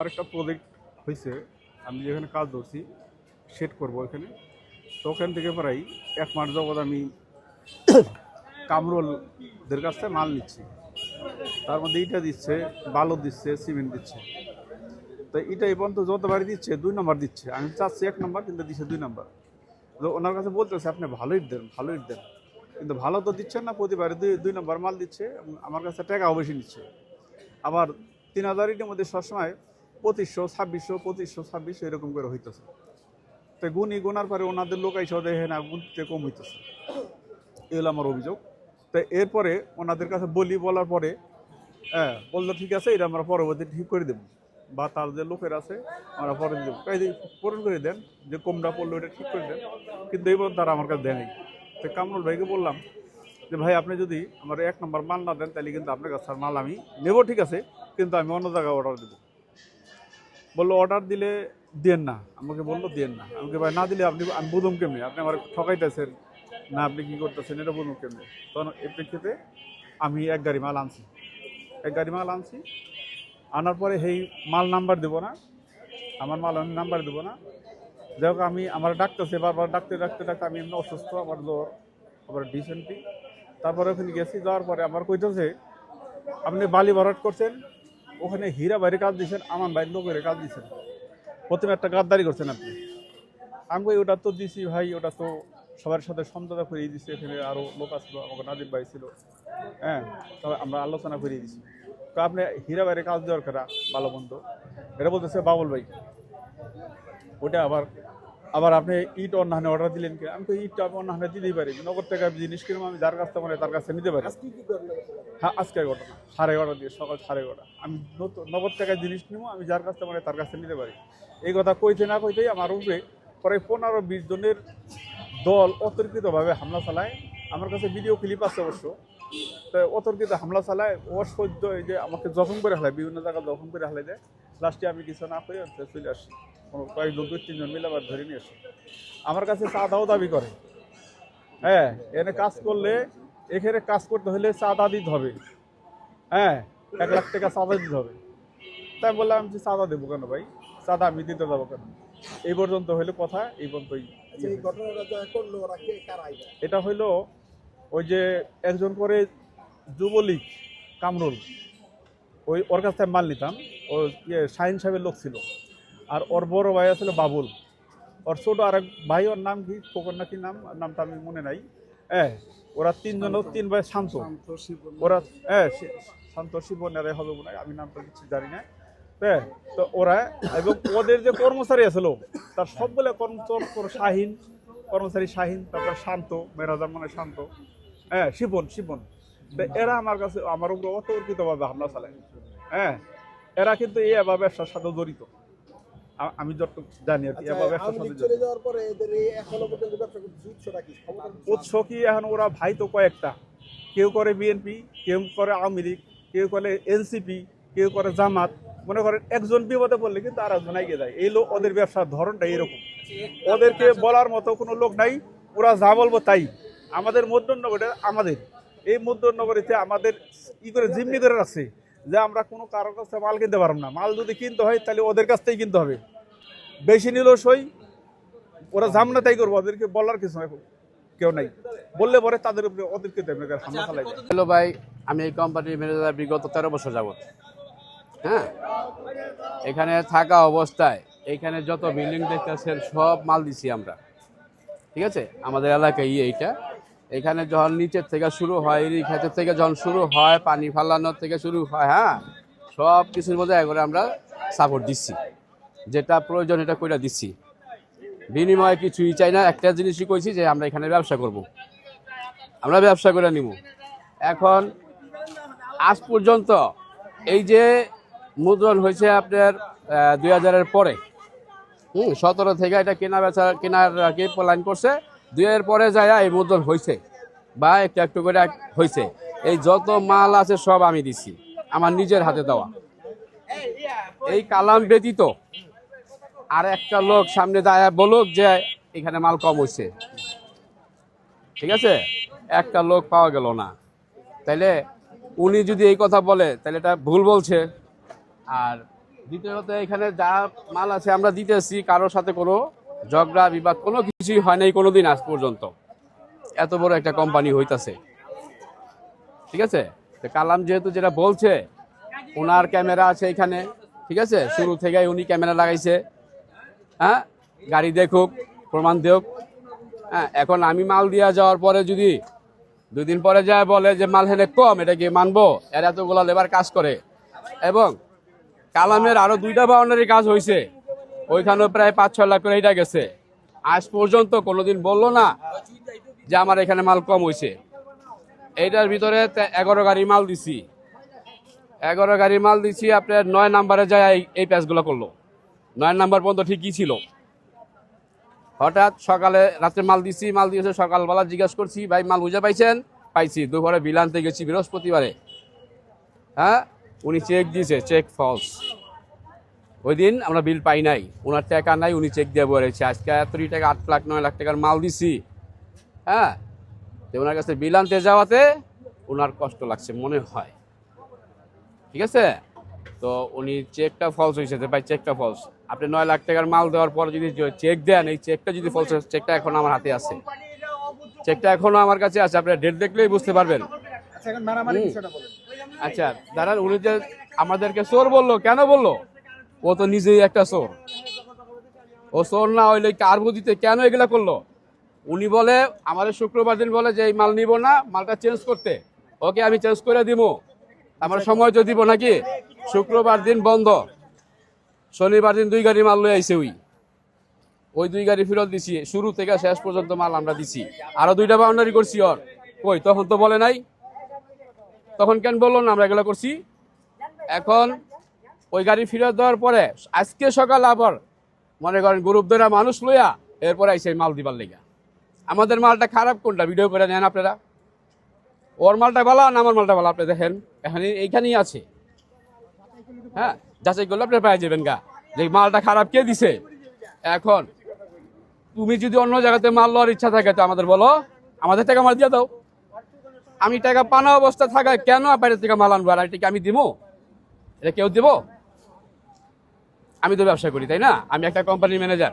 আরেকটা প্রজেক্ট হয়েছে, আমি যেখানে কাজ করছি সেট করব ওখানে। তো ওখান থেকে প্রায় 1 মাস যাবৎ আমি কামরুলদের কাছ থেকে মাল নিচ্ছি। তার মধ্যে ইটা দিচ্ছে, বালু দিচ্ছে, সিমেন্ট দিচ্ছে। তো এটা এই পর্যন্ত যতবারই দিচ্ছে 2 নম্বর দিচ্ছে। আমি চাচ্ছি 1 নম্বর, কিন্তু দিচ্ছে 2 নম্বর। তো ওনার কাছে বলতেছে আপনি ভালো ইট দেন, ভালো ইট দেন, কিন্তু ভালো তো দিচ্ছেন না। প্রতিবারে 2 নম্বর মাল দিচ্ছে এবং আমার কাছে টাকাও বেশি নিচ্ছে। আবার 3000 ইটের মধ্যে সবসময় 2500, 2600, 2500, 2600 এরকম করে হইতেছে। তো গুনার পরে ওনাদের লোক এসে দেখে না গুনতে কম হইতেছে। এ হলো আমার অভিযোগ। তো এরপরে ওনাদের কাছে বলার পরে হ্যাঁ বললো ঠিক আছে, এটা আমরা পরবর্তী ঠিক করে দেবো, বা তার যে লোকের আছে আমরা পরে দেবো, পূরণ করে দেন, যে কমটা পড়লো এটা ঠিক করে দেন। কিন্তু এইবার তারা আমার কাছে দেয়নি। তো কামরুল ভাইকে বললাম যে ভাই আপনি যদি আমার 1 নম্বর মাল না দেন তাহলে কিন্তু আপনার কাছে আর মাল আমি নেবো, ঠিক আছে, কিন্তু আমি অন্য জায়গায় অর্ডার দেবো। বললো অর্ডার দিলে দেন না, আমাকে বললো দেন না। আমাকে ভাই না দিলে আমি বুঝুম কেমনি আপনি আমার ঠকাইতেছেন না, আপনি কি করতেছেন এটা বুঝুম কেমনি। তখন এর প্রেক্ষিতে আমি 1 গাড়ি মাল আনছি। 1 গাড়ি মাল আনছি, আনার পরে সেই মাল নাম্বার দেবো না, আমার মাল আমি নাম্বার দেবো না। যাই হোক আমি আমার ডাকতেছে বারবার, ডাকতে আমি এমনি অসুস্থ, আমার জ্বর, আবার ডিসেন্ট্রি। তারপরে ওখানে গেছি, যাওয়ার পরে আমার কইতেছে আপনি বালি ভরাট করছেন, ওখানে হীরা বাইরে কাজ দিয়েছেন, আমার বাইরের লোকের কাজ দিয়েছেন, প্রথমে একটা গাদ্দারি করছেন আপনি। আমি কই ওটা তো দিছি ভাই, ওটা তো সবার সাথে সমঝোতা করিয়ে দিছি, এখানে আরও লোক আসলো, আমাকে নাজিব ভাই ছিল, হ্যাঁ, তবে আমরা আলোচনা করিয়ে দিছি। তো আপনি হীরা বাইরে কাজ দেওয়ার কথা ভালো মন্দ, এটা বলতেছে বাবুল ভাই। ওটা আবার আবার আপনি ইট অন্য হানে অর্ডার দিলেন কি? আমি তো ইটটা আমি অন্য হানে দিতেই পারি, নগদ টাকা জিনিস কিনবো, আমি যার কাছ থেকে মানে তার কাছে নিতে পারি। হ্যাঁ, আজকের ঘটনা 11:30 দিয়ে, সকাল 11:30 আমি নগদ টাকায় জিনিস নিবো, আমি যার কাছ থেকে মানে তার কাছে নিতে পারি। এই কথা কইতে না কইতেই আমার উপরে প্রায় 15-20 জনের দল অতর্কিতভাবে হামলা চালায়। আমার কাছে ভিডিও ক্লিপ আছে অবশ্য। তো অতর্কিত হামলা চালায়, অসহ্য, এই যে আমাকে জখম করে ফেলায়, বিভিন্ন জায়গায় জখম করে ফেলে দেয়। লাস্টে আমি কিছু না করে চলে আসি, কয়েকজন 2-3 জন মিলে আবার ধরে নিয়ে আসি। আমার কাছে চাঁদাও দাবি করে। হ্যাঁ, এখানে কাজ করলে, এখানে কাজ করতে হলে চাঁদা দিতে হবে। হ্যাঁ, 1 লাখ টাকা চাঁদা দিতে হবে। তাই বললাম যে চাঁদা দেবো কেন ভাই, চাঁদা আমি দিতে যাবো কেন? এই পর্যন্ত হইলো কথা, এই পর্যন্তই। এটা হইলো ওই যে একজন করে যুবলীগ কামরুল, ওর কাছ থেকে মাল নিতাম। ও শাহিন সাহেবের লোক ছিল, আর ওর বড় ভাই আছিল বাবুল, ওর ছোট আরেক ভাই, ওর নাম কি খোকন নাকি নামটা আমি মনে নাই। হ্যাঁ, ওরা 3 জন, 3 ভাই শান্ত, ওরা হ্যাঁ শান্ত শিবনের হবে মনে হয়, আমি নামটা কিছু জানি না। হ্যাঁ, তো ওরা এবং ওদের যে কর্মচারী আছিল তার সবগুলো শাহিন কর্মচারী, শাহিন, তারপর শান্ত, মেরাজার মনে শান্ত, হ্যাঁ, শিপন। তো এরা আমার কাছে আমার উপর অতর্কিতভাবে হামলা চালায়। হ্যাঁ, এরা কিন্তু এই ব্যবসার সাথে জড়িত, আমি যতটুকু জানি আর কি। উৎস কি এখন ওরা ভাই তো কয়েকটা, কেউ করে বিএনপি, কেউ করে আওয়ামী লীগ, কেউ করে এনসিপি, কেউ করে জামাত। মনে করেন একজন বিপদে পড়লে কিন্তু আর একজন এগিয়ে যায়। এই লোক, ওদের ব্যবসার ধরনটা এরকম, ওদেরকে বলার মতো কোনো লোক নাই, ওরা যা বলবো তাই। আমাদের মধ্যনগরে, আমাদের এই মধ্যনগরীতে আমাদের ই করে জিম্মি করে রাখছে যে আমরা কোনো কারোর কাছে মাল কিনতে পারবো না। মাল যদি কিনতে হয় তাহলে ওদের কাছ থেকেই কিনতে হবে, বেশি নিল সই, ওরা জামনা তাই করবো, ওদেরকে বলার কিছু কেউ নাই। বললে পরে তাদের উপরে ওদেরকে হামলা চালাই। হ্যালো ভাই, আমি এই কোম্পানির ম্যানেজার বিগত 13 বছর যাবত। হ্যাঁ, এখানে থাকা অবস্থায় এখানে যত বিল্ডিং দেখতেছেন সব মাল দিছি আমরা, ঠিক আছে। আমাদের এলাকায় এইটা, এখানে যখন নিচের থেকে শুরু হয়, এই ক্ষেতের থেকে যখন শুরু হয়, পানি ফালানোর থেকে শুরু হয়, হ্যাঁ, সব কিছুর মধ্যে একবারে আমরা সাপোর্ট দিচ্ছি, যেটা প্রয়োজন এটা কইরা দিচ্ছি। বিনিময়ে কিছুই চাই না, একটা জিনিসই কইছি যে আমরা এখানে ব্যবসা করব, আমরা ব্যবসা করে নিব। এখন আজ পর্যন্ত এই যে মুদ্রণ হয়েছে আপনার 2000-এর পরে, 17 থেকে এটা কেনার আগে প্ল্যান করছে, 2000-এর পরে যায় এই মুদ্রণ হয়েছে, বা একটু একটু করে হয়েছে। এই যত মাল আছে সব আমি দিছি, আমার নিজের হাতে দেওয়া। এই কালাম ব্যতীত আর একটা লোক সামনে দাঁড়ায় বলুক যে এখানে মাল কম হয়েছে, ঠিক আছে, একটা লোক পাওয়া গেল না। তাইলে উনি যদি এই কথা বলে তাহলে এটা ভুল বলছে। আর দ্বিতীয়ত এখানে যা মাল আছে আমরা দিতেছি, কারোর সাথে কোনো ঝগড়া বিবাদ কোনো কিছুই হয় নাই কোনোদিন আজ পর্যন্ত। এত বড় একটা কোম্পানি হইতাছে, ঠিক আছে। তো কালাম যেহেতু যেটা বলছে, ওনার ক্যামেরা আছে এখানে, ঠিক আছে, শুরু থেকে উনি ক্যামেরা লাগাইছে। হ্যাঁ, গাড়ি দেখুক, প্রমাণ দেখ। হ্যাঁ, এখন আমি মাল দিয়া যাওয়ার পরে যদি 2 দিন পরে যায় বলে যে মাল হেনে কম, এটা কি মানবো? এর এতগুলো লেবার কাজ করে। এবং কালামের আরো 2টা বাউন্ডারি কাজ হয়েছে, ওইখানেও প্রায় 5-6 লাখ করে এটা গেছে। আজ পর্যন্ত কোনোদিন বললো না যে আমার এখানে মাল কম হয়েছে। এইটার ভিতরে 11 গাড়ি মাল দিছি, 11 গাড়ি মাল দিছি। আপনার 9 নাম্বারে যায় এই প্যাচগুলো করলো। 9 নাম্বার পর্যন্ত ঠিকই ছিল। হঠাৎ সকালে রাত্রে মাল দিছি, মাল দিয়েছে সকালবেলা জিজ্ঞাসা করছি, ভাই মাল বুঝে পাইছেন? পাইছি। দুপুরে বিল আনতে গেছি বৃহস্পতিবারে। হ্যাঁ, উনি চেক দিয়েছে, চেক ফলস। ওই দিন আমরা বিল পাই নাই, ওনার টাকা নাই, উনি চেক দিয়ে বলেছে। আজকে এত টাকা 8 লাখ 9 লাখ টাকার মাল দিছি। হ্যাঁ, তো ওনার কাছে বিল আনতে যাওয়াতে ওনার কষ্ট লাগছে মনে হয়, ঠিক আছে। তো উনি চেকটা ফলস হয়েছে, ভাই চেকটা ফলস। আপনি 9 লাখ টাকার মাল দেওয়ার পর যদি চেক দেন, এই চেকটা যদি ফলস, চেকটা এখন আমার হাতে আছে, চেকটা এখনো আমার কাছে আছে। আপনার ডেট দেখলেই বুঝতে পারবেন। আচ্ছা দাঁড়ান, উনি যে আমাদেরকে চোর বললো, কেন বললো? ও তো নিজেই একটা চোর। ও চোর না হইলে কার বুদ্ধিতে কেন এগুলা করলো? উনি বলে আমাদের শুক্রবার দিন বলে যে এই মাল নিব না, মালটা চেঞ্জ করতে। ওকে, আমি চেঞ্জ করে দিব, আমার সময় তো দিব নাকি? শুক্রবার দিন বন্ধ, শনিবার দিন 2 গাড়ি মাল লই আইছে। ওই 2 গাড়ি ফেরত দিছি। শুরু থেকে শেষ পর্যন্ত মাল আমরা দিছি। আরো 2টা বাউন্ডারি করছি ওর। কই, তখন তো বলে নাই। তখন কেন বললো না আমরা এগুলো করছি? এখন ওই গাড়ি ফেরত দেওয়ার পরে আজকে সকাল আবার মনে করেন গ্রুপ ধরে মানুষ লইয়া এরপরে আইসে মাল দিবার লেগা। আমাদের মালটা খারাপ কোনটা ভিডিও করে নেন আপনারা। ওর মালটা ভালো না আমার মালটা ভালো? আপনি দেখেন, এখানে এইখানেই আছে। হ্যাঁ, যাচাই করলে আপনি পাই যাবেন গা যে মালটা খারাপ কে দিছে। এখন তুমি যদি অন্য জায়গাতে মাল লওয়ার ইচ্ছা থাকে তো আমাদের বলো, আমাদের টাকা মাল দিয়ে দাও। আমি টাকা পানা অবস্থা থাকায় কেন বাইরের থেকে মাল আনবো? আর এটা কি আমি দিব? এটা কেউ দিব? আমি তো ব্যবসা করি, তাই না? আমি একটা কোম্পানির ম্যানেজার।